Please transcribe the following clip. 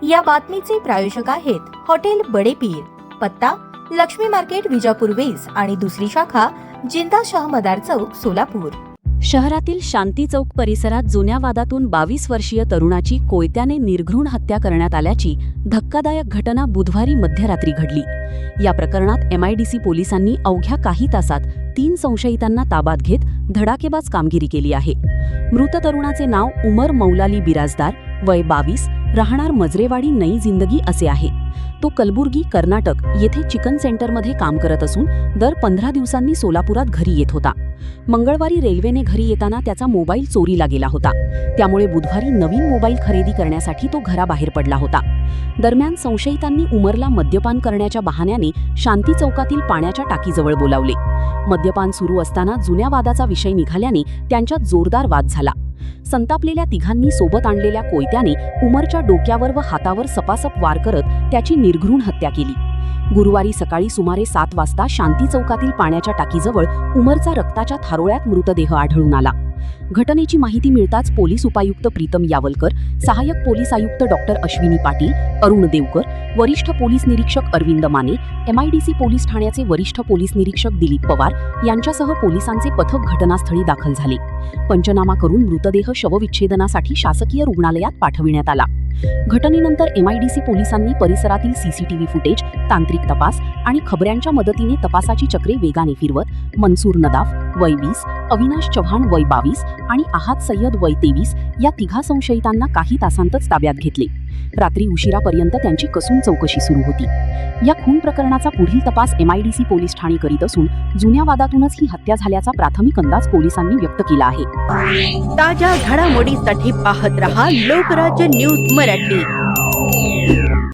या बातमीचे प्रायोजक आहेत हॉटेल बडे पीर, पत्ता लक्ष्मी मार्केट विजापूर वेस आणि दुसरी शाखा जिंदा शाह मदार चौक सोलापूर। शहरातील शांती चौक परिसरात जुन्या वादातून 22 वर्षीय तरुणाची कोयत्याने निर्घृण हत्या करण्यात आल्याची धक्कादायक घटना बुधवारी मध्यरात्री घडली। या प्रकरणात MIDC पोलिसांनी अवघ्या काही तासात 3 संशयितांना ताब्यात घेत धडाकेबाज कामगिरी केली आहे। मृत तरुणाचे नाव उमर मौलाली बिराजदार, वय 22, राहणार मजरेवाडी नई जिंदगी असे आहे। तो कलबुर्गी, कर्नाटक येथे चिकन सेंटरमध्ये काम करत असून दर 15 दिवसांनी सोलापुरात घरी येत होता। मंगळवारी रेल्वेने घरी येताना त्याचा मोबाईल चोरीला गेला होता, त्यामुळे बुधवारी नवीन मोबाईल खरेदी करण्यासाठी तो घराबाहेर पडला होता। दरम्यान संशयितांनी उमरला मद्यपान करण्याच्या बहाण्याने शांती चौकातील पाण्याच्या टाकीजवळ बोलावले। मद्यपान सुरू असताना जुन्या वादाचा विषय निघाल्याने त्यांच्यात जोरदार वाद झाला। संतापलेल्या तिघांनी सोबत आणलेल्या कोयत्याने उमरच्या डोक्यावर व हातावर सपासप वार करत त्याची निर्घृण हत्या केली। गुरुवारी सकाळी सुमारे 7 वाजता शांती चौकातील पाण्याच्या टाकीजवळ उमरचा रक्ताच्या थारोळ्यात मृतदेह आढळून आला। घटनेची माहिती मिळताच पोलीस उपायुक्त प्रीतम यावलकर, सहाय्यक पोलीस आयुक्त डॉक्टर अश्विनी पाटील, अरुण देवकर, वरिष्ठ पोलीस निरीक्षक अरविंद माने, MIDC पोलीस ठाण्याचे वरिष्ठ पोलीस निरीक्षक दिलीप पवार यांच्यासह पोलिसांचे पथक घटनास्थळी दाखल झाले। पंचनामा करून मृतदेह शवविच्छेदनासाठी शासकीय रुग्णालयात पाठविण्यात आला। घटनेनंतर MIDC पोलिसांनी परिसरातील CCTV फुटेज, तांत्रिक तपास आणि खबऱ्यांच्या मदतीने तपासाची चक्रे वेगाने फिरवत मनसूर नदाफ, वय 20, अविनाश चव्हाण, वय 22 आणि आहात सय्यद, वय 23 या तिघा संशयितांना काही तासांतच ताब्यात घेतले। रात्री उशिरापर्यंत त्यांची कसून चौकशी सुरू होती। या खून प्रकरणाचा पुढील तपास MIDC पोलीस ठाणे करीत असून जुन्या वादातूनच ही हत्या झाल्याचा प्राथमिक अंदाज पोलिसांनी व्यक्त केला आहे। ताज्या घडामोडीसाठी पाहत रहा लोकराज्य न्यूज मराठी।